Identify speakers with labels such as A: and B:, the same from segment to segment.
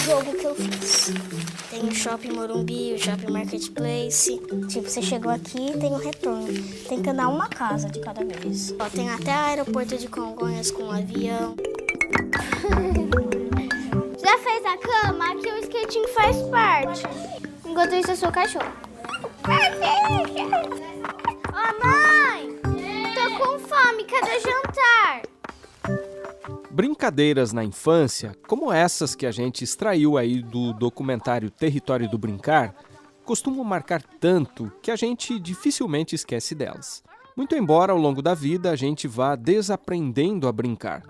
A: jogo que eu fiz. Tem o Shopping Morumbi, o Shopping Marketplace. Tipo, você chegou aqui e tem o retorno. Tem que andar uma casa de cada vez. Ó, tem até o aeroporto de Congonhas com um avião. Já fez a cama? Aqui o skating faz parte. Enquanto isso, eu sou cachorro. Ô, mãe! Tô com fome, cadê o jantar?
B: Brincadeiras na infância, como essas que a gente extraiu aí do documentário Território do Brincar, costumam marcar tanto que a gente dificilmente esquece delas. Muito embora ao longo da vida a gente vá desaprendendo a brincar.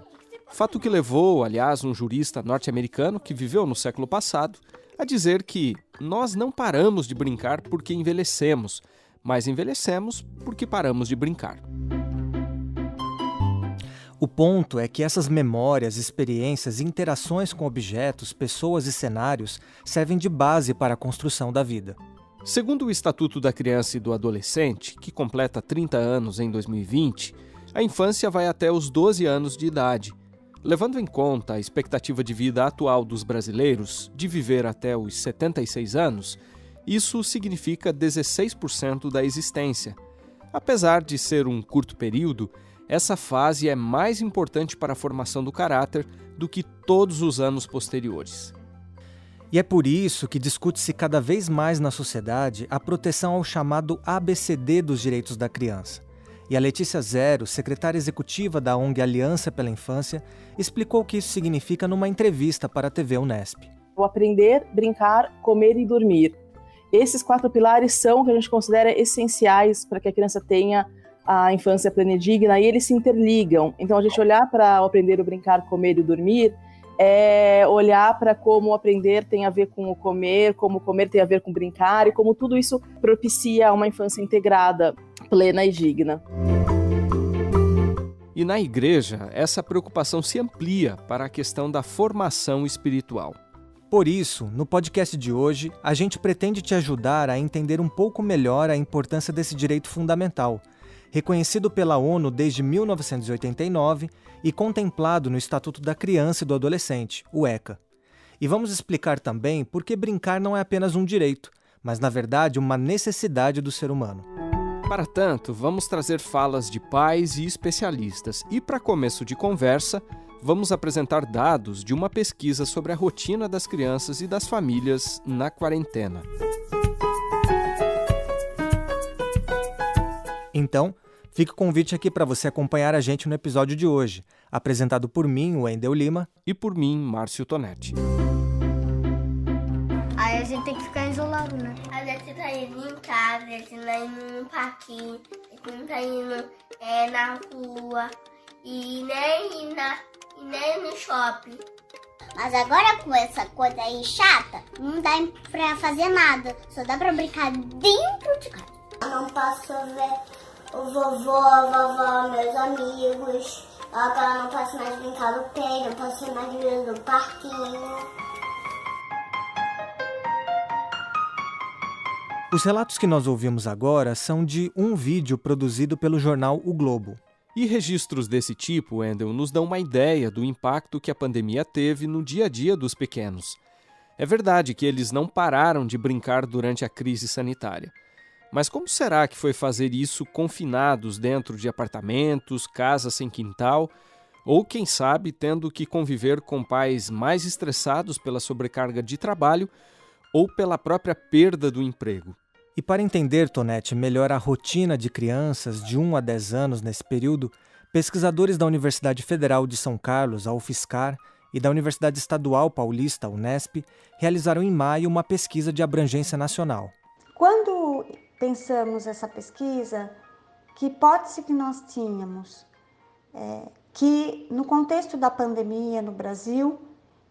B: Fato que levou, aliás, um jurista norte-americano que viveu no século passado a dizer que nós não paramos de brincar porque envelhecemos, mas envelhecemos porque paramos de brincar.
C: O ponto é que essas memórias, experiências e interações com objetos, pessoas e cenários servem de base para a construção da vida.
B: Segundo o Estatuto da Criança e do Adolescente, que completa 30 anos em 2020, a infância vai até os 12 anos de idade. Levando em conta a expectativa de vida atual dos brasileiros, de viver até os 76 anos, isso significa 16% da existência. Apesar de ser um curto período, essa fase é mais importante para a formação do caráter do que todos os anos posteriores.
C: E é por isso que discute-se cada vez mais na sociedade a proteção ao chamado ABCD dos direitos da criança. E a Letícia Zero, secretária executiva da ONG Aliança pela Infância, explicou o que isso significa numa entrevista para a TV Unesp.
D: O aprender, brincar, comer e dormir. Esses 4 pilares são o que a gente considera essenciais para que a criança tenha a infância plena e digna, e eles se interligam. Então, a gente olhar para o aprender, o brincar, comer e dormir, é olhar para como o aprender tem a ver com o comer, como o comer tem a ver com brincar, e como tudo isso propicia uma infância integrada, plena e digna.
B: E na igreja, essa preocupação se amplia para a questão da formação espiritual.
C: Por isso, no podcast de hoje, a gente pretende te ajudar a entender um pouco melhor a importância desse direito fundamental, reconhecido pela ONU desde 1989 e contemplado no Estatuto da Criança e do Adolescente, o ECA. E vamos explicar também por que brincar não é apenas um direito, mas na verdade uma necessidade do ser humano.
B: Para tanto, vamos trazer falas de pais e especialistas e, para começo de conversa, vamos apresentar dados de uma pesquisa sobre a rotina das crianças e das famílias na quarentena.
C: Então, fica o convite aqui para você acompanhar a gente no episódio de hoje, apresentado por mim, Wendel Lima,
B: e por mim, Márcio Tonetti.
A: Aí a gente tem que ficar isolado, né?
E: A gente tá indo em casa, a gente tá indo no parquinho, a gente tá indo na rua e nem no shopping.
F: Mas agora com essa coisa aí chata, não dá pra fazer nada, só dá pra brincar dentro de casa.
E: Eu não posso ver o vovô, a vovó, meus amigos. Eu não posso mais brincar no pé, não posso mais ir no parquinho.
C: Os relatos que nós ouvimos agora são de um vídeo produzido pelo jornal O Globo.
B: E registros desse tipo, Wendel, nos dão uma ideia do impacto que a pandemia teve no dia a dia dos pequenos. É verdade que eles não pararam de brincar durante a crise sanitária. Mas como será que foi fazer isso confinados dentro de apartamentos, casas sem quintal, ou, quem sabe, tendo que conviver com pais mais estressados pela sobrecarga de trabalho ou pela própria perda do emprego?
C: E para entender, Tonetti, melhor a rotina de crianças de 1 a 10 anos nesse período, pesquisadores da Universidade Federal de São Carlos, a UFSCar, e da Universidade Estadual Paulista, a Unesp, realizaram em maio uma pesquisa de abrangência nacional.
G: Quando pensamos essa pesquisa, que hipótese que nós tínhamos? Que no contexto da pandemia no Brasil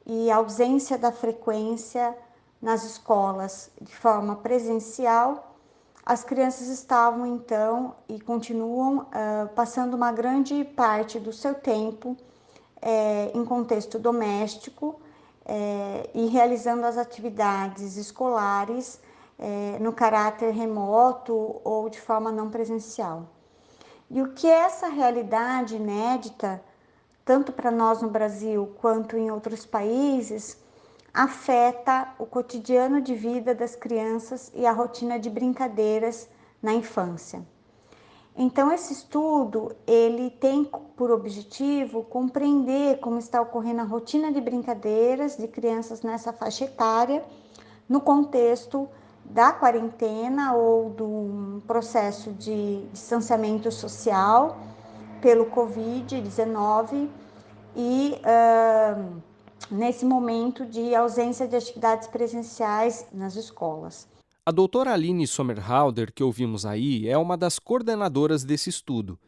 G: e a ausência da frequência nas escolas de forma presencial, as crianças estavam então e continuam passando uma grande parte do seu tempo em contexto doméstico e realizando as atividades escolares no caráter remoto ou de forma não presencial. E o que essa realidade inédita, tanto para nós no Brasil quanto em outros países, afeta o cotidiano de vida das crianças e a rotina de brincadeiras na infância. Então, esse estudo, ele tem por objetivo compreender como está ocorrendo a rotina de brincadeiras de crianças nessa faixa etária, no contexto da quarentena ou do processo de distanciamento social pelo Covid-19 e nesse momento de ausência de atividades presenciais nas escolas.
B: A doutora Aline Sommerhalder, que ouvimos aí, é uma das coordenadoras desse estudo.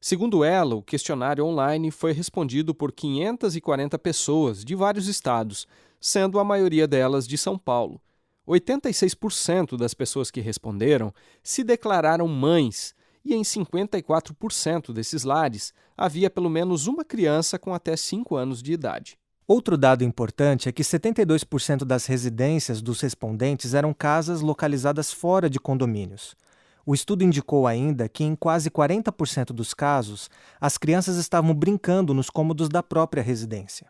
B: Segundo ela, o questionário online foi respondido por 540 pessoas de vários estados, sendo a maioria delas de São Paulo. 86% das pessoas que responderam se declararam mães e em 54% desses lares havia pelo menos uma criança com até 5 anos de idade.
C: Outro dado importante é que 72% das residências dos respondentes eram casas localizadas fora de condomínios. O estudo indicou ainda que em quase 40% dos casos, as crianças estavam brincando nos cômodos da própria residência.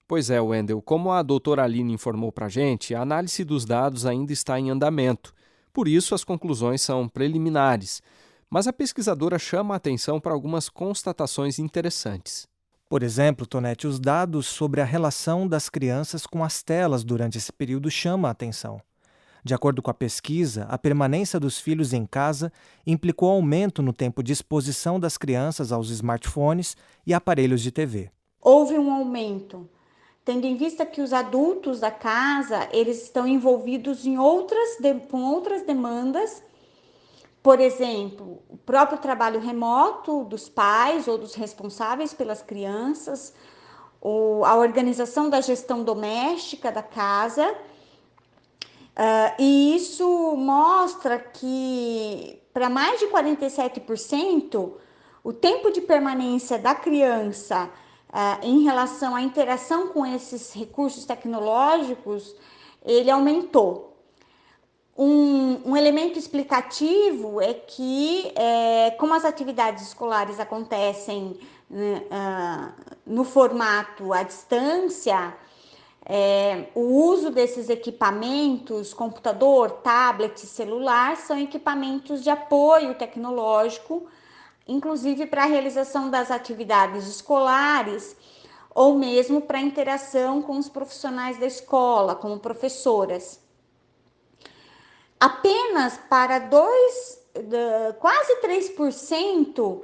B: Pois é, Wendel, como a doutora Aline informou para a gente, a análise dos dados ainda está em andamento. Por isso, as conclusões são preliminares. Mas a pesquisadora chama a atenção para algumas constatações interessantes.
C: Por exemplo, Tonete, os dados sobre a relação das crianças com as telas durante esse período chamam a atenção. De acordo com a pesquisa, a permanência dos filhos em casa implicou aumento no tempo de exposição das crianças aos smartphones e aparelhos de TV.
G: Houve um aumento, tendo em vista que os adultos da casa eles estão envolvidos com outras demandas. Por exemplo, o próprio trabalho remoto dos pais ou dos responsáveis pelas crianças, ou a organização da gestão doméstica da casa. E isso mostra que, para mais de 47%, o tempo de permanência da criança em relação à interação com esses recursos tecnológicos, ele aumentou. Um elemento explicativo é que, como as atividades escolares acontecem no formato à distância, o uso desses equipamentos, computador, tablet, celular, são equipamentos de apoio tecnológico, inclusive para a realização das atividades escolares ou mesmo para a interação com os profissionais da escola, como professoras. Apenas para quase 3%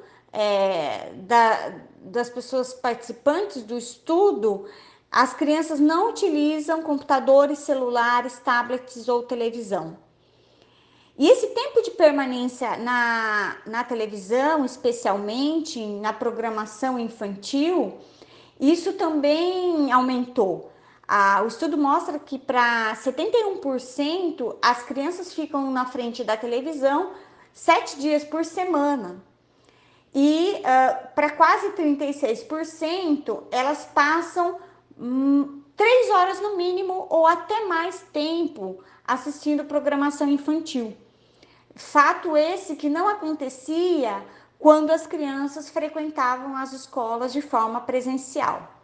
G: das pessoas participantes do estudo, as crianças não utilizam computadores, celulares, tablets ou televisão. E esse tempo de permanência na televisão, especialmente na programação infantil, isso também aumentou. O estudo mostra que para 71% as crianças ficam na frente da televisão 7 dias por semana. E para quase 36% elas passam 3 horas no mínimo ou até mais tempo assistindo programação infantil. Fato esse que não acontecia quando as crianças frequentavam as escolas de forma presencial.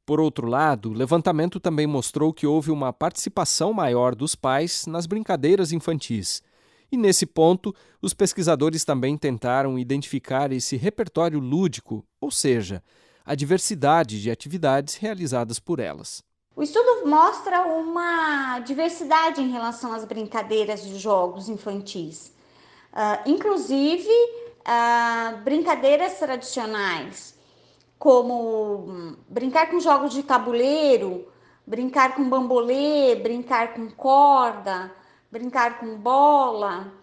B: Por outro lado, o levantamento também mostrou que houve uma participação maior dos pais nas brincadeiras infantis. E nesse ponto, os pesquisadores também tentaram identificar esse repertório lúdico, ou seja, a diversidade de atividades realizadas por elas.
G: O estudo mostra uma diversidade em relação às brincadeiras de jogos infantis. Inclusive, brincadeiras tradicionais, como brincar com jogos de tabuleiro, brincar com bambolê, brincar com corda, brincar com bola,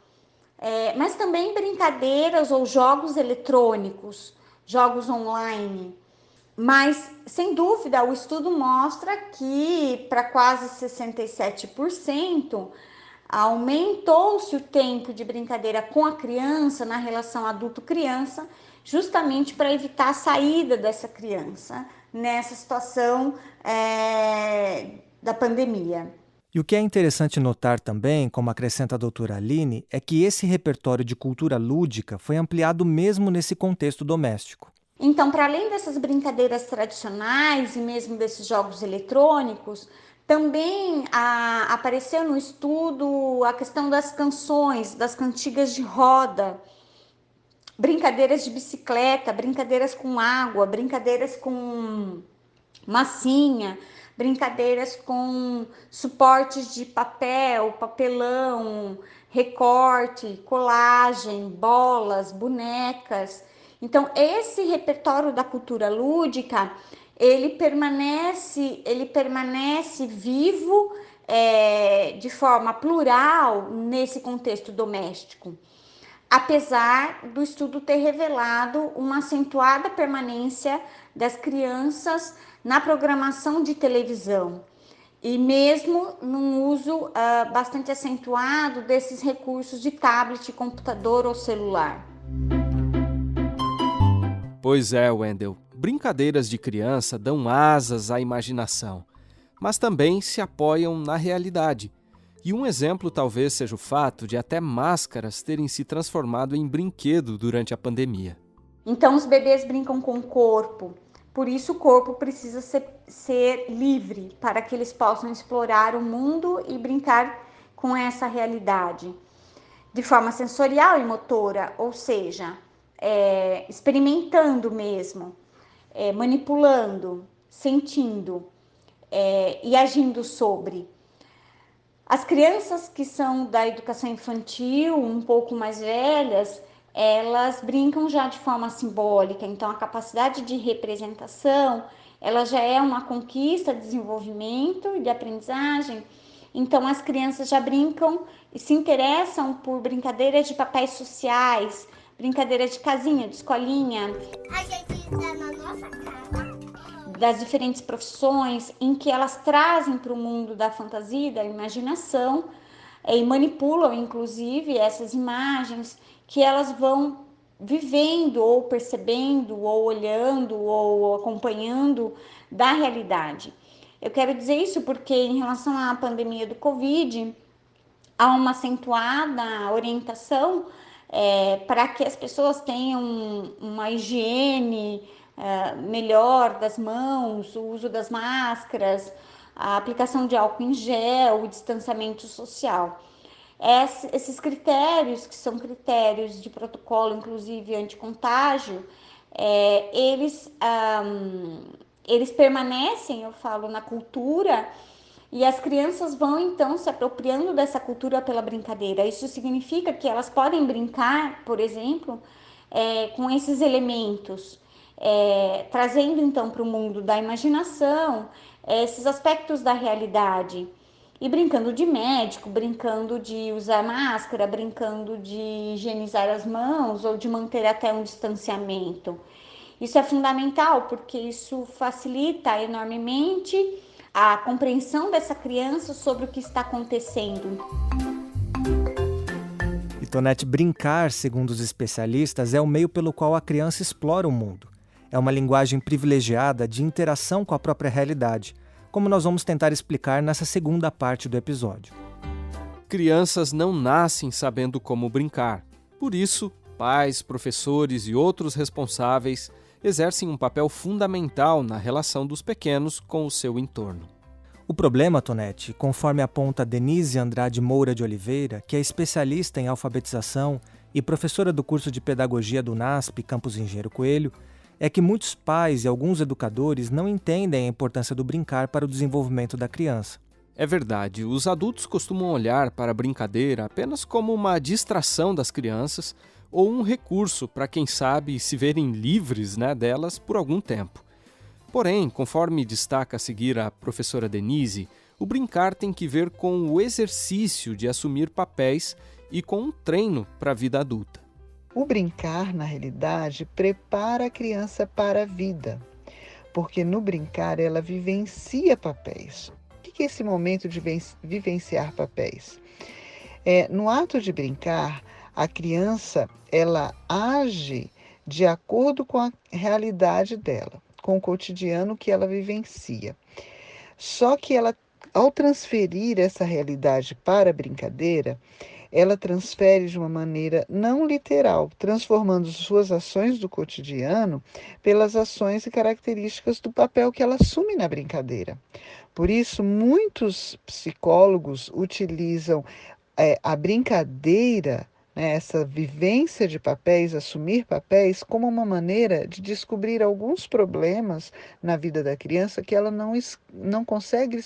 G: mas também brincadeiras ou jogos eletrônicos, jogos online. Mas, sem dúvida, o estudo mostra que para quase 67% aumentou-se o tempo de brincadeira com a criança na relação adulto-criança, justamente para evitar a saída dessa criança nessa situação da pandemia.
C: E o que é interessante notar também, como acrescenta a doutora Aline, é que esse repertório de cultura lúdica foi ampliado mesmo nesse contexto doméstico.
G: Então, para além dessas brincadeiras tradicionais e mesmo desses jogos eletrônicos, Também apareceu no estudo a questão das canções, das cantigas de roda, brincadeiras de bicicleta, brincadeiras com água, brincadeiras com massinha, brincadeiras com suportes de papel, papelão, recorte, colagem, bolas, bonecas. Então, esse repertório da cultura lúdica, ele permanece vivo de forma plural nesse contexto doméstico, apesar do estudo ter revelado uma acentuada permanência das crianças na programação de televisão e mesmo num uso bastante acentuado desses recursos de tablet, computador ou celular.
B: Pois é, Wendel. Brincadeiras de criança dão asas à imaginação, mas também se apoiam na realidade. E um exemplo talvez seja o fato de até máscaras terem se transformado em brinquedo durante a pandemia.
G: Então os bebês brincam com o corpo, por isso o corpo precisa ser livre para que eles possam explorar o mundo e brincar com essa realidade de forma sensorial e motora, ou seja, experimentando mesmo, manipulando, sentindo e agindo sobre. As crianças que são da educação infantil, um pouco mais velhas, elas brincam já de forma simbólica, então a capacidade de representação, ela já é uma conquista de desenvolvimento e de aprendizagem. Então as crianças já brincam e se interessam por brincadeiras de papéis sociais, brincadeiras de casinha, de escolinha.
F: A gente está na nossa casa.
G: Das diferentes profissões em que elas trazem para o mundo da fantasia, da imaginação, e manipulam, inclusive, essas imagens que elas vão vivendo, ou percebendo, ou olhando, ou acompanhando da realidade. Eu quero dizer isso porque, em relação à pandemia do Covid, há uma acentuada orientação para que as pessoas tenham uma higiene melhor das mãos, o uso das máscaras, a aplicação de álcool em gel, o distanciamento social. Esses critérios, que são critérios de protocolo, inclusive anticontágio, eles permanecem, eu falo, na cultura, e as crianças vão então se apropriando dessa cultura pela brincadeira. Isso significa que elas podem brincar, por exemplo, com esses elementos, trazendo então para o mundo da imaginação esses aspectos da realidade. E brincando de médico, brincando de usar máscara, brincando de higienizar as mãos ou de manter até um distanciamento. Isso é fundamental porque isso facilita enormemente a compreensão dessa criança sobre o que está acontecendo.
C: E Tonete, brincar, segundo os especialistas, é o meio pelo qual a criança explora o mundo. É uma linguagem privilegiada de interação com a própria realidade, como nós vamos tentar explicar nessa segunda parte do episódio.
B: Crianças não nascem sabendo como brincar. Por isso, pais, professores e outros responsáveis exercem um papel fundamental na relação dos pequenos com o seu entorno.
C: O problema, Tonete, conforme aponta Denise Andrade Moura de Oliveira, que é especialista em alfabetização e professora do curso de Pedagogia do NASP, Campus Engenheiro Coelho, é que muitos pais e alguns educadores não entendem a importância do brincar para o desenvolvimento da criança.
B: É verdade, os adultos costumam olhar para a brincadeira apenas como uma distração das crianças ou um recurso para, quem sabe, se verem livres delas por algum tempo. Porém, conforme destaca a seguir a professora Denise, o brincar tem que ver com o exercício de assumir papéis e com um treino para a vida adulta.
H: O brincar, na realidade, prepara a criança para a vida, porque no brincar ela vivencia papéis. O que é esse momento de vivenciar papéis? No ato de brincar, a criança ela age de acordo com a realidade dela, com o cotidiano que ela vivencia. Só que ela, ao transferir essa realidade para a brincadeira, ela transfere de uma maneira não literal, transformando suas ações do cotidiano pelas ações e características do papel que ela assume na brincadeira. Por isso, muitos psicólogos utilizam a brincadeira, né, essa vivência de papéis, assumir papéis, como uma maneira de descobrir alguns problemas na vida da criança que ela não consegue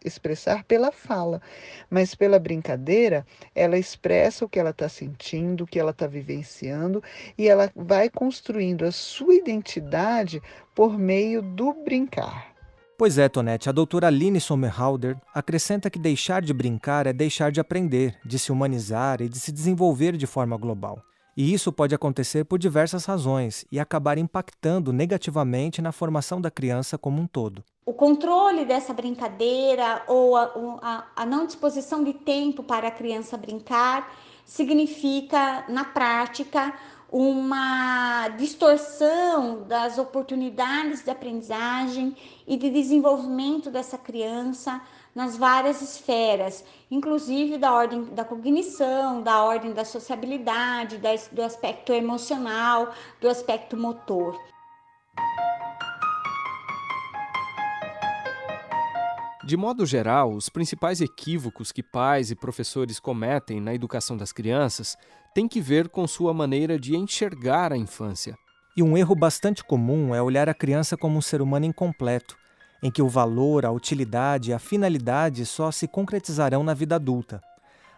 H: expressar pela fala, mas pela brincadeira ela expressa o que ela está sentindo, o que ela está vivenciando, e ela vai construindo a sua identidade por meio do brincar.
C: Pois é, Tonete, a doutora Aline Sommerhalder acrescenta que deixar de brincar é deixar de aprender, de se humanizar e de se desenvolver de forma global. E isso pode acontecer por diversas razões e acabar impactando negativamente na formação da criança como um todo.
G: O controle dessa brincadeira ou a não disposição de tempo para a criança brincar significa, na prática, uma distorção das oportunidades de aprendizagem e de desenvolvimento dessa criança nas várias esferas, inclusive da ordem da cognição, da ordem da sociabilidade, do aspecto emocional, do aspecto motor.
B: De modo geral, os principais equívocos que pais e professores cometem na educação das crianças têm que ver com sua maneira de enxergar a infância.
C: E um erro bastante comum é olhar a criança como um ser humano incompleto, em que o valor, a utilidade e a finalidade só se concretizarão na vida adulta.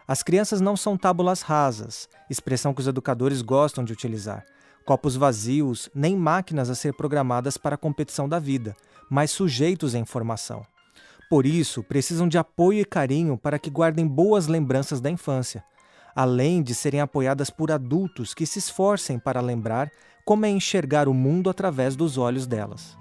C: As crianças não são tábulas rasas, expressão que os educadores gostam de utilizar, copos vazios, nem máquinas a ser programadas para a competição da vida, mas sujeitos em formação. Por isso, precisam de apoio e carinho para que guardem boas lembranças da infância, além de serem apoiadas por adultos que se esforcem para lembrar como é enxergar o mundo através dos olhos delas.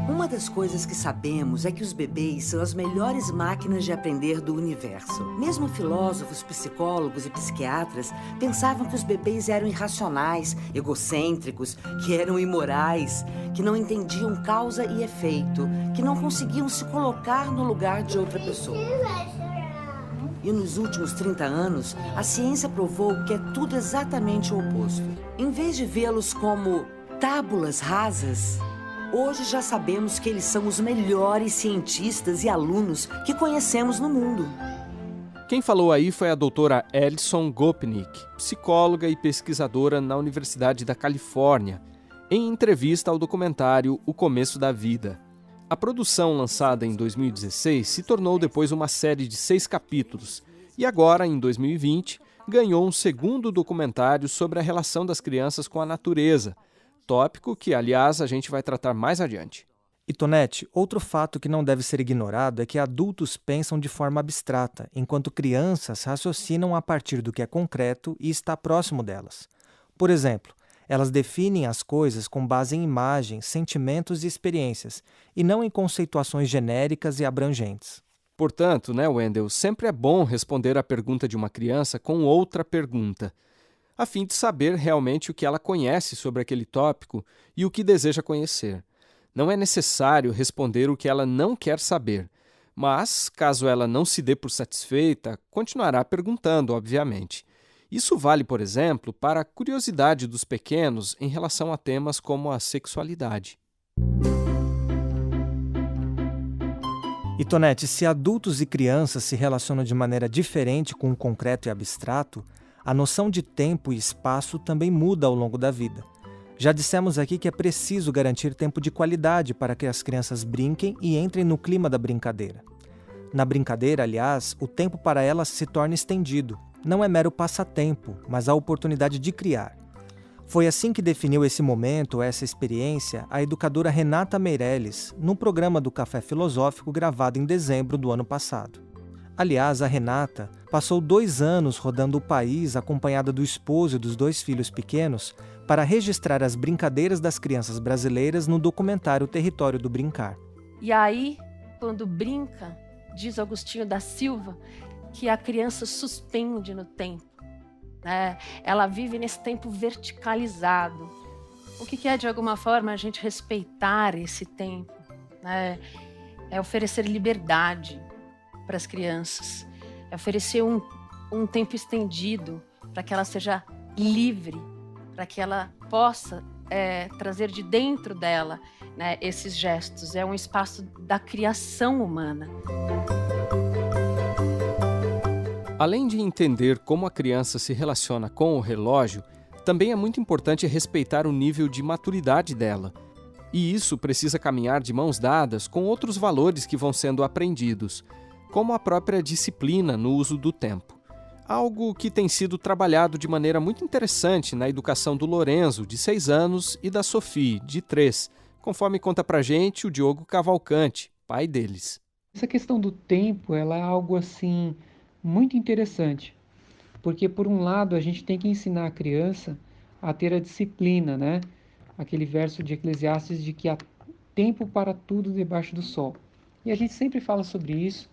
I: Uma das coisas que sabemos é que os bebês são as melhores máquinas de aprender do universo. Mesmo filósofos, psicólogos e psiquiatras pensavam que os bebês eram irracionais, egocêntricos, que eram imorais, que não entendiam causa e efeito, que não conseguiam se colocar no lugar de outra pessoa. E nos últimos 30 anos, a ciência provou que é tudo exatamente o oposto. Em vez de vê-los como tábulas rasas, hoje já sabemos que eles são os melhores cientistas e alunos que conhecemos no mundo.
B: Quem falou aí foi a doutora Alison Gopnik, psicóloga e pesquisadora na Universidade da Califórnia, em entrevista ao documentário O Começo da Vida. A produção, lançada em 2016, se tornou depois uma série de 6 capítulos e agora, em 2020, ganhou um segundo documentário sobre a relação das crianças com a natureza, tópico que, aliás, a gente vai tratar mais adiante.
C: E, Tonete, outro fato que não deve ser ignorado é que adultos pensam de forma abstrata, enquanto crianças raciocinam a partir do que é concreto e está próximo delas. Por exemplo, elas definem as coisas com base em imagens, sentimentos e experiências, e não em conceituações genéricas e abrangentes.
B: Portanto, Wendel, sempre é bom responder a pergunta de uma criança com outra pergunta, a fim de saber realmente o que ela conhece sobre aquele tópico e o que deseja conhecer. Não é necessário responder o que ela não quer saber, mas, caso ela não se dê por satisfeita, continuará perguntando, obviamente. Isso vale, por exemplo, para a curiosidade dos pequenos em relação a temas como a sexualidade.
C: E, Tonete, se adultos e crianças se relacionam de maneira diferente com o concreto e abstrato, a noção de tempo e espaço também muda ao longo da vida. Já dissemos aqui que é preciso garantir tempo de qualidade para que as crianças brinquem e entrem no clima da brincadeira. Na brincadeira, aliás, o tempo para elas se torna estendido. Não é mero passatempo, mas a oportunidade de criar. Foi assim que definiu esse momento, essa experiência, a educadora Renata Meirelles, num programa do Café Filosófico gravado em dezembro do ano passado. Aliás, a Renata passou 2 anos rodando o país acompanhada do esposo e dos 2 filhos pequenos para registrar as brincadeiras das crianças brasileiras no documentário Território do Brincar.
J: E aí, quando brinca, diz Agostinho da Silva, que a criança suspende no tempo. Ela vive nesse tempo verticalizado. O que é, de alguma forma, a gente respeitar esse tempo? É oferecer liberdade para as crianças. É oferecer um um tempo estendido, para que ela seja livre, para que ela possa trazer de dentro dela, né, esses gestos. É um espaço da criação humana.
B: Além de entender como a criança se relaciona com o relógio, também é muito importante respeitar o nível de maturidade dela. E isso precisa caminhar de mãos dadas com outros valores que vão sendo aprendidos, como a própria disciplina no uso do tempo. Algo que tem sido trabalhado de maneira muito interessante na educação do Lorenzo, de 6 anos, e da Sophie, de 3, conforme conta pra gente o Diogo Cavalcante, pai deles.
K: Essa questão do tempo, ela é algo assim muito interessante, porque por um lado a gente tem que ensinar a criança a ter a disciplina, né? Aquele verso de Eclesiastes de que há tempo para tudo debaixo do sol. E a gente sempre fala sobre isso,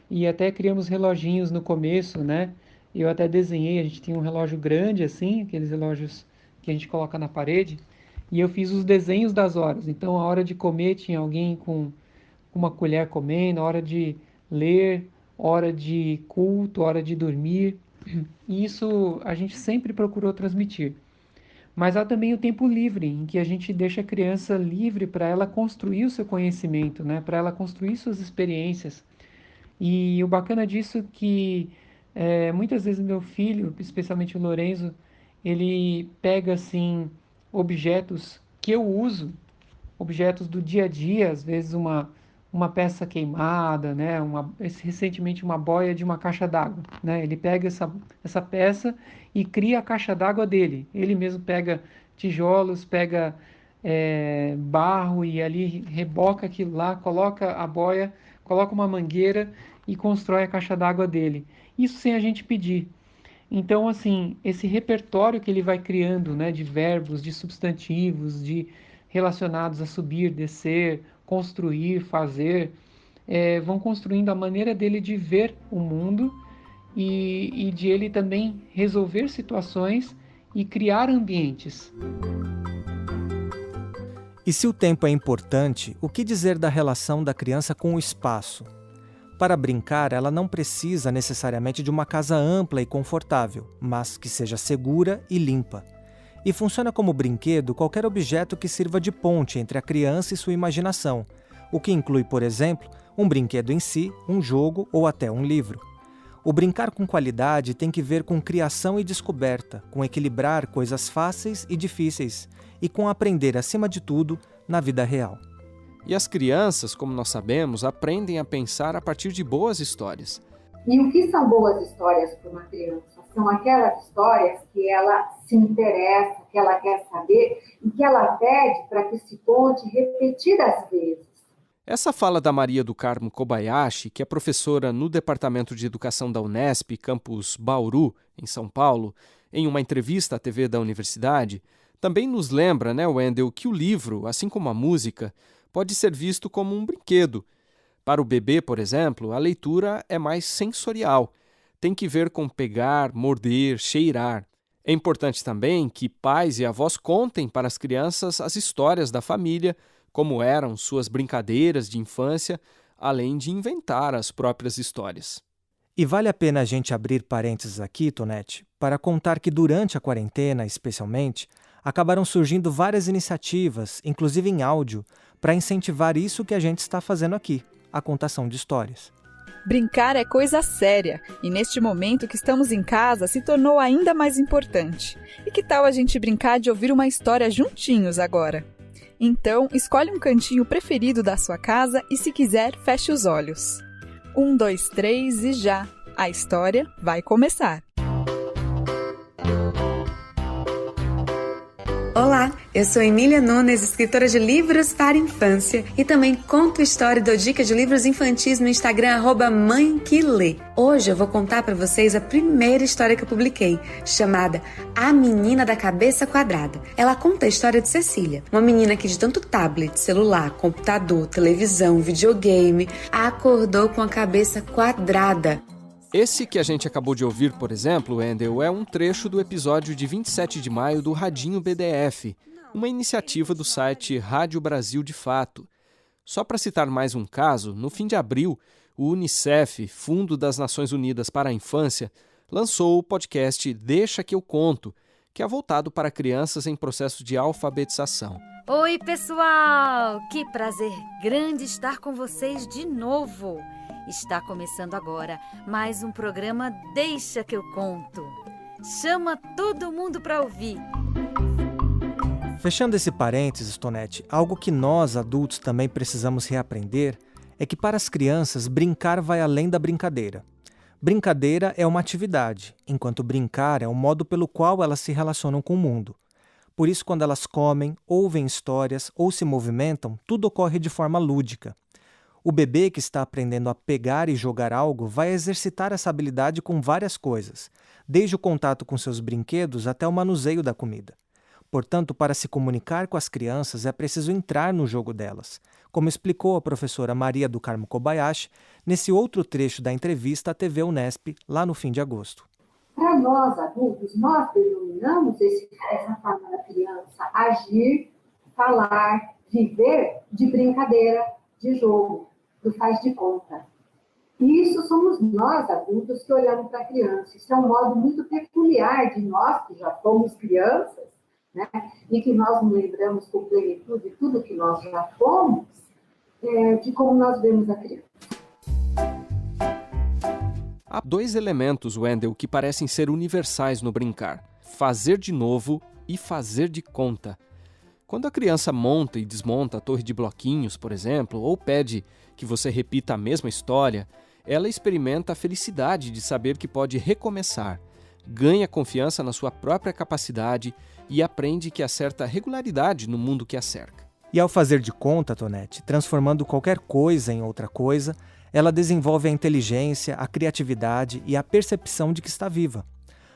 K: e até criamos reloginhos no começo, né? Eu até desenhei, a gente tinha um relógio grande assim, aqueles relógios que a gente coloca na parede, e eu fiz os desenhos das horas. Então a hora de comer tinha alguém com uma colher comendo, a hora de ler, hora de culto, hora de dormir. E isso a gente sempre procurou transmitir. Mas há também o tempo livre, em que a gente deixa a criança livre para ela construir o seu conhecimento, né? Para ela construir suas experiências. E o bacana disso é que muitas vezes meu filho, especialmente o Lorenzo, ele pega assim objetos que eu uso, objetos do dia a dia, às vezes uma peça queimada, né? Recentemente uma boia de uma caixa d'água, né? Ele pega essa peça e cria a caixa d'água dele. Ele mesmo pega tijolos, pega barro e ali reboca aquilo lá, coloca a boia, coloca uma mangueira e constrói a caixa d'água dele. Isso sem a gente pedir. Então, assim, esse repertório que ele vai criando, né, de verbos, de substantivos, relacionados a subir, descer, construir, fazer, vão construindo a maneira dele de ver o mundo e de ele também resolver situações e criar ambientes.
C: E se o tempo é importante, o que dizer da relação da criança com o espaço? Para brincar, ela não precisa necessariamente de uma casa ampla e confortável, mas que seja segura e limpa. E funciona como brinquedo qualquer objeto que sirva de ponte entre a criança e sua imaginação, o que inclui, por exemplo, um brinquedo em si, um jogo ou até um livro. O brincar com qualidade tem que ver com criação e descoberta, com equilibrar coisas fáceis e difíceis, e com aprender, acima de tudo, na vida real.
B: E as crianças, como nós sabemos, aprendem a pensar a partir de boas histórias.
L: E o que são boas histórias para uma criança? São aquelas histórias que ela se interessa, que ela quer saber e que ela pede para que se conte repetidas vezes.
B: Essa fala da Maria do Carmo Kobayashi, que é professora no Departamento de Educação da Unesp, campus Bauru, em São Paulo, em uma entrevista à TV da universidade, também nos lembra, né, Wendel, que o livro, assim como a música, pode ser visto como um brinquedo. Para o bebê, por exemplo, a leitura é mais sensorial. Tem que ver com pegar, morder, cheirar. É importante também que pais e avós contem para as crianças as histórias da família, como eram suas brincadeiras de infância, além de inventar as próprias histórias.
C: E vale a pena a gente abrir parênteses aqui, Tonete, para contar que durante a quarentena, especialmente, acabaram surgindo várias iniciativas, inclusive em áudio, para incentivar isso que a gente está fazendo aqui, a contação de histórias.
M: Brincar é coisa séria, e neste momento que estamos em casa se tornou ainda mais importante. E que tal a gente brincar de ouvir uma história juntinhos agora? Então, escolhe um cantinho preferido da sua casa e, se quiser, feche os olhos. 1, 2, 3 e já! A história vai começar!
N: Olá, eu sou Emília Nunes, escritora de livros para infância e também conto história e dou dicas de livros infantis no Instagram @mãequilê. Hoje eu vou contar para vocês a primeira história que eu publiquei, chamada A Menina da Cabeça Quadrada. Ela conta a história de Cecília, uma menina que de tanto tablet, celular, computador, televisão, videogame, acordou com a cabeça quadrada.
B: Esse que a gente acabou de ouvir, por exemplo, Wendel, é um trecho do episódio de 27 de maio do Radinho BDF, uma iniciativa do site Rádio Brasil de Fato. Só para citar mais um caso, no fim de abril, o Unicef, Fundo das Nações Unidas para a Infância, lançou o podcast Deixa que eu conto, que é voltado para crianças em processo de alfabetização.
O: Oi, pessoal! Que prazer grande estar com vocês de novo! Está começando agora mais um programa Deixa que eu conto. Chama todo mundo para ouvir.
C: Fechando esse parênteses, Tonete, algo que nós, adultos, também precisamos reaprender é que para as crianças, brincar vai além da brincadeira. Brincadeira é uma atividade, enquanto brincar é o modo pelo qual elas se relacionam com o mundo. Por isso, quando elas comem, ouvem histórias ou se movimentam, tudo ocorre de forma lúdica. O bebê que está aprendendo a pegar e jogar algo vai exercitar essa habilidade com várias coisas, desde o contato com seus brinquedos até o manuseio da comida. Portanto, para se comunicar com as crianças é preciso entrar no jogo delas, como explicou a professora Maria do Carmo Kobayashi nesse outro trecho da entrevista à TV Unesp, lá no fim de agosto.
L: Para nós, adultos, nós denominamos essa forma da criança agir, falar, viver de brincadeira, de jogo, do faz de conta. E isso somos nós, adultos, que olhamos para a criança. Isso é um modo muito peculiar de nós, que já fomos crianças, né? E que nós nos lembramos com plenitude de tudo que nós já fomos, de como nós vemos a criança.
B: Há dois elementos, Wendel, que parecem ser universais no brincar: fazer de novo e fazer de conta. Quando a criança monta e desmonta a torre de bloquinhos, por exemplo, ou pede que você repita a mesma história, ela experimenta a felicidade de saber que pode recomeçar, ganha confiança na sua própria capacidade e aprende que há certa regularidade no mundo que a cerca.
C: E ao fazer de conta, Tonete, transformando qualquer coisa em outra coisa, ela desenvolve a inteligência, a criatividade e a percepção de que está viva.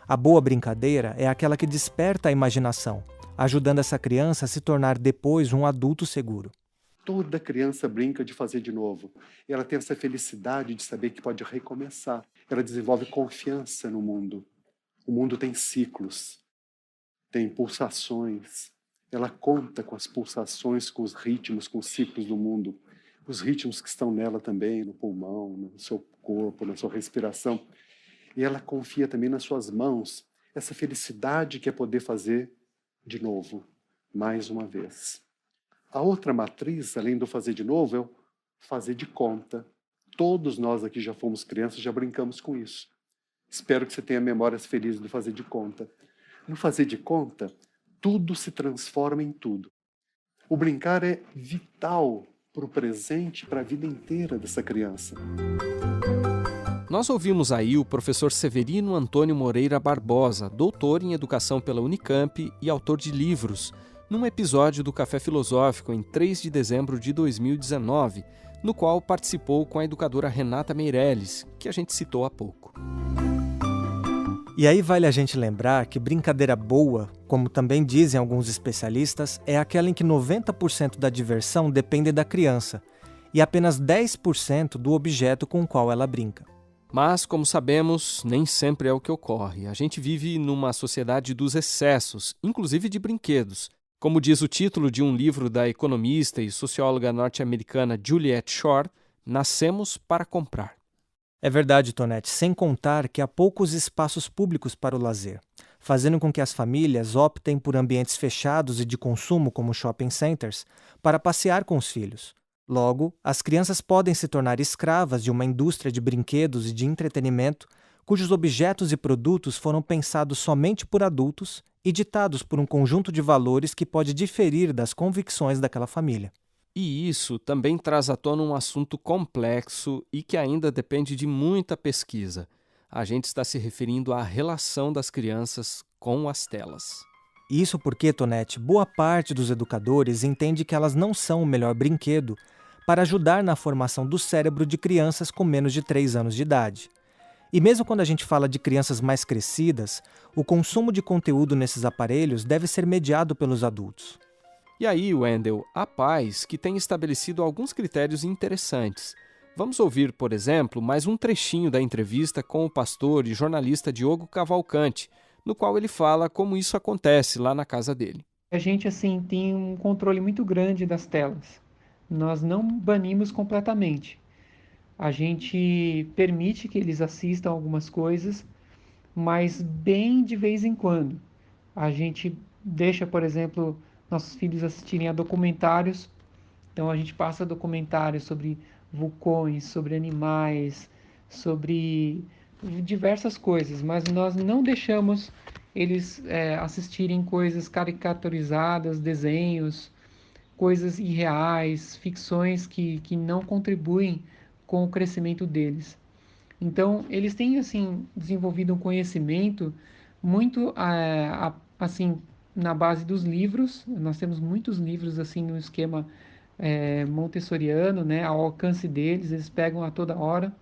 C: A boa brincadeira é aquela que desperta a imaginação, ajudando essa criança a se tornar depois um adulto seguro.
P: Toda criança brinca de fazer de novo. Ela tem essa felicidade de saber que pode recomeçar. Ela desenvolve confiança no mundo. O mundo tem ciclos, tem pulsações. Ela conta com as pulsações, com os ritmos, com os ciclos do mundo. Os ritmos que estão nela também, no pulmão, no seu corpo, na sua respiração. E ela confia também nas suas mãos. Essa felicidade que é poder fazer de novo, mais uma vez. A outra matriz, além do fazer de novo, é o fazer de conta. Todos nós aqui já fomos crianças, já brincamos com isso. Espero que você tenha memórias felizes do fazer de conta. No fazer de conta, tudo se transforma em tudo. O brincar é vital para o presente, para a vida inteira dessa criança.
B: Nós ouvimos aí o professor Severino Antônio Moreira Barbosa, doutor em educação pela Unicamp e autor de livros, num episódio do Café Filosófico em 3 de dezembro de 2019, no qual participou com a educadora Renata Meirelles, que a gente citou há pouco.
C: E aí vale a gente lembrar que brincadeira boa, como também dizem alguns especialistas, é aquela em que 90% da diversão depende da criança e apenas 10% do objeto com o qual ela brinca.
B: Mas, como sabemos, nem sempre é o que ocorre. A gente vive numa sociedade dos excessos, inclusive de brinquedos. Como diz o título de um livro da economista e socióloga norte-americana Juliet Shore, Nascemos para comprar.
C: É verdade, Tonete, sem contar que há poucos espaços públicos para o lazer, fazendo com que as famílias optem por ambientes fechados e de consumo, como shopping centers, para passear com os filhos. Logo, as crianças podem se tornar escravas de uma indústria de brinquedos e de entretenimento cujos objetos e produtos foram pensados somente por adultos e ditados por um conjunto de valores que pode diferir das convicções daquela família.
B: E isso também traz à tona um assunto complexo e que ainda depende de muita pesquisa. A gente está se referindo à relação das crianças com as telas.
C: Isso porque, Tonete, boa parte dos educadores entende que elas não são o melhor brinquedo para ajudar na formação do cérebro de crianças com menos de 3 anos de idade. E mesmo quando a gente fala de crianças mais crescidas, o consumo de conteúdo nesses aparelhos deve ser mediado pelos adultos.
B: E aí, Wendel, há pais que têm estabelecido alguns critérios interessantes. Vamos ouvir, por exemplo, mais um trechinho da entrevista com o pastor e jornalista Diogo Cavalcante, no qual ele fala como isso acontece lá na casa dele.
K: A gente, tem um controle muito grande das telas. Nós não banimos completamente. A gente permite que eles assistam algumas coisas, mas bem de vez em quando. A gente deixa, por exemplo, nossos filhos assistirem a documentários. Então a gente passa documentários sobre vulcões, sobre animais, sobre diversas coisas, mas nós não deixamos eles assistirem coisas caricaturizadas, desenhos, coisas irreais, ficções que não contribuem com o crescimento deles. Então, eles têm, assim, desenvolvido um conhecimento muito, assim, na base dos livros. Nós temos muitos livros, assim, no esquema montessoriano, né, ao alcance deles, eles pegam a toda hora.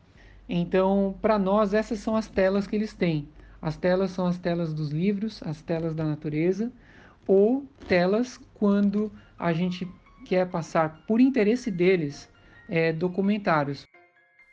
K: Então, para nós, essas são as telas que eles têm. As telas são as telas dos livros, as telas da natureza, ou telas quando a gente quer passar, por interesse deles, documentários.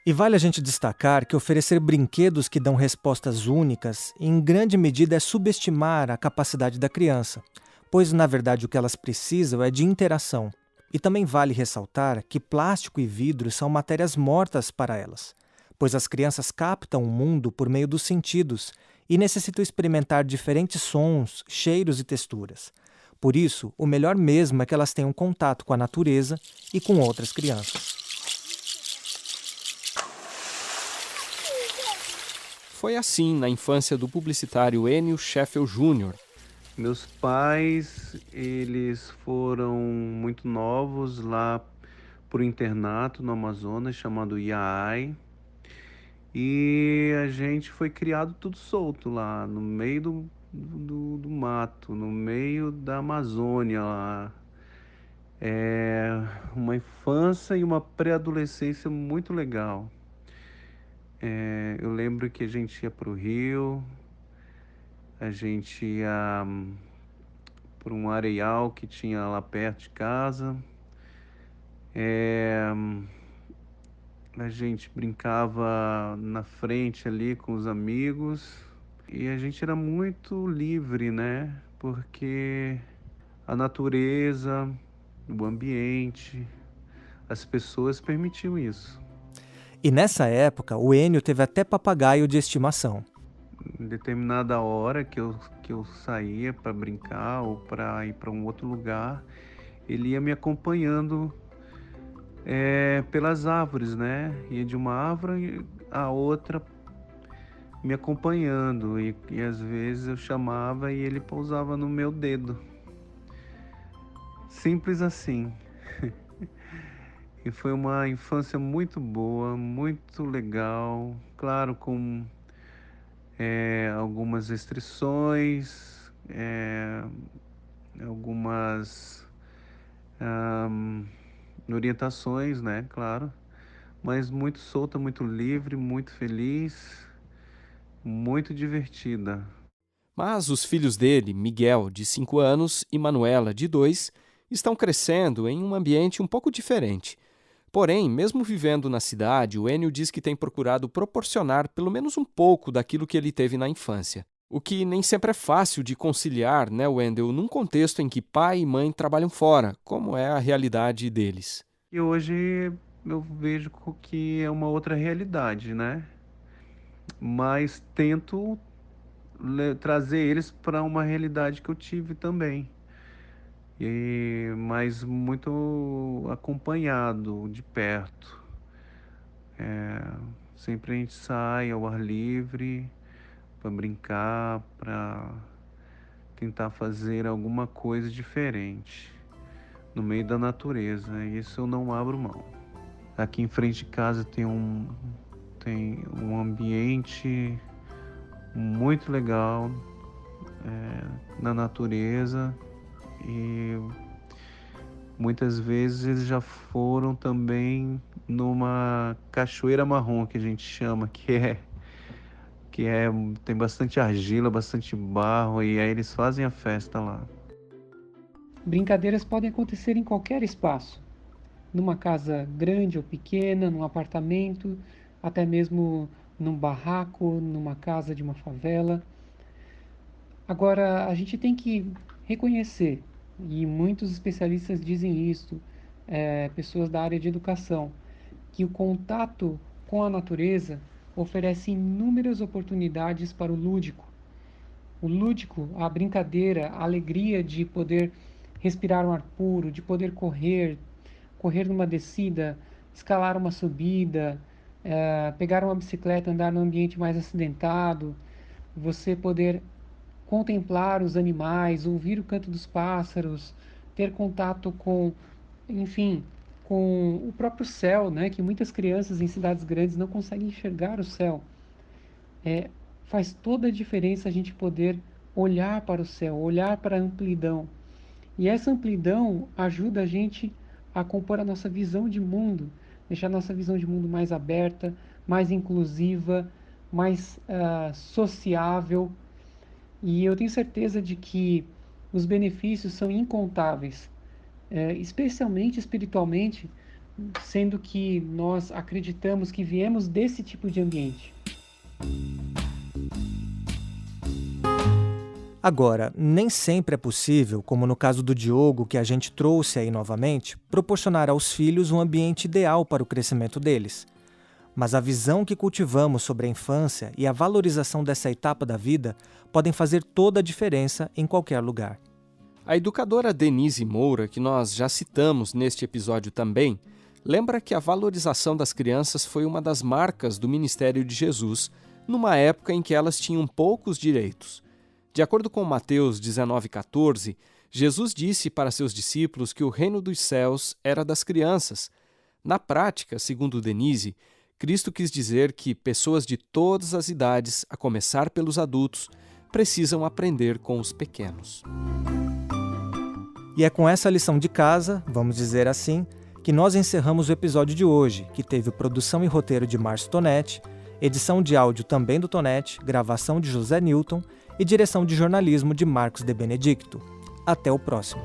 C: E vale a gente destacar que oferecer brinquedos que dão respostas únicas, em grande medida, é subestimar a capacidade da criança, pois, na verdade, o que elas precisam é de interação. E também vale ressaltar que plástico e vidro são matérias mortas para elas, pois as crianças captam o mundo por meio dos sentidos e necessitam experimentar diferentes sons, cheiros e texturas. Por isso, o melhor mesmo é que elas tenham contato com a natureza e com outras crianças.
B: Foi assim na infância do publicitário Enio Sheffield Jr.
Q: Meus pais, eles foram muito novos lá para o internato no Amazonas, chamado Iai. E a gente foi criado tudo solto lá, no meio do mato, no meio da Amazônia lá. Uma infância e uma pré-adolescência muito legal. Eu lembro que a gente ia para o rio, a gente ia para um areial que tinha lá perto de casa. A gente brincava na frente ali com os amigos e a gente era muito livre, né? Porque a natureza, o ambiente, as pessoas permitiam isso.
C: E nessa época, o Enio teve até papagaio de estimação.
Q: Em determinada hora que eu saía para brincar ou para ir para um outro lugar, ele ia me acompanhando pelas árvores, né? Ia de uma árvore a outra me acompanhando e às vezes eu chamava e ele pousava no meu dedo. Simples assim. E foi uma infância muito boa, muito legal, claro, com algumas restrições, algumas orientações, né, claro, mas muito solta, muito livre, muito feliz, muito divertida.
B: Mas os filhos dele, Miguel, de 5 anos, e Manuela, de 2, estão crescendo em um ambiente um pouco diferente. Porém, mesmo vivendo na cidade, o Enio diz que tem procurado proporcionar pelo menos um pouco daquilo que ele teve na infância. O que nem sempre é fácil de conciliar, né, Wendel, num contexto em que pai e mãe trabalham fora, como é a realidade deles.
Q: E hoje eu vejo que é uma outra realidade, né? Mas tento trazer eles para uma realidade que eu tive também. Mas muito acompanhado, de perto. Sempre a gente sai ao ar livre para brincar, para tentar fazer alguma coisa diferente no meio da natureza. Isso eu não abro mão. Aqui em frente de casa tem um ambiente muito legal na natureza. E muitas vezes eles já foram também numa cachoeira marrom, que a gente chama, tem bastante argila, bastante barro, e aí eles fazem a festa lá.
K: Brincadeiras podem acontecer em qualquer espaço, numa casa grande ou pequena, num apartamento, até mesmo num barraco, numa casa de uma favela. Agora, a gente tem que reconhecer, e muitos especialistas dizem isso, pessoas da área de educação, que o contato com a natureza, oferece inúmeras oportunidades para o lúdico. O lúdico, a brincadeira, a alegria de poder respirar um ar puro, de poder correr numa descida, escalar uma subida, pegar uma bicicleta, andar num ambiente mais acidentado, você poder contemplar os animais, ouvir o canto dos pássaros, ter contato com, enfim, com o próprio céu, né? Que muitas crianças em cidades grandes não conseguem enxergar o céu. Faz toda a diferença a gente poder olhar para o céu, olhar para a amplidão. E essa amplidão ajuda a gente a compor a nossa visão de mundo, deixar a nossa visão de mundo mais aberta, mais inclusiva, mais sociável. E eu tenho certeza de que os benefícios são incontáveis, especialmente espiritualmente, sendo que nós acreditamos que viemos desse tipo de ambiente.
C: Agora, nem sempre é possível, como no caso do Diogo, que a gente trouxe aí novamente, proporcionar aos filhos um ambiente ideal para o crescimento deles. Mas a visão que cultivamos sobre a infância e a valorização dessa etapa da vida podem fazer toda a diferença em qualquer lugar.
B: A educadora Denise Moura, que nós já citamos neste episódio também, lembra que a valorização das crianças foi uma das marcas do ministério de Jesus, numa época em que elas tinham poucos direitos. De acordo com Mateus 19,14, Jesus disse para seus discípulos que o reino dos céus era das crianças. Na prática, segundo Denise, Cristo quis dizer que pessoas de todas as idades, a começar pelos adultos, precisam aprender com os pequenos.
C: E é com essa lição de casa, vamos dizer assim, que nós encerramos o episódio de hoje, que teve produção e roteiro de Márcio Tonetti, edição de áudio também do Tonetti, gravação de José Newton e direção de jornalismo de Marcos de Benedicto. Até o próximo.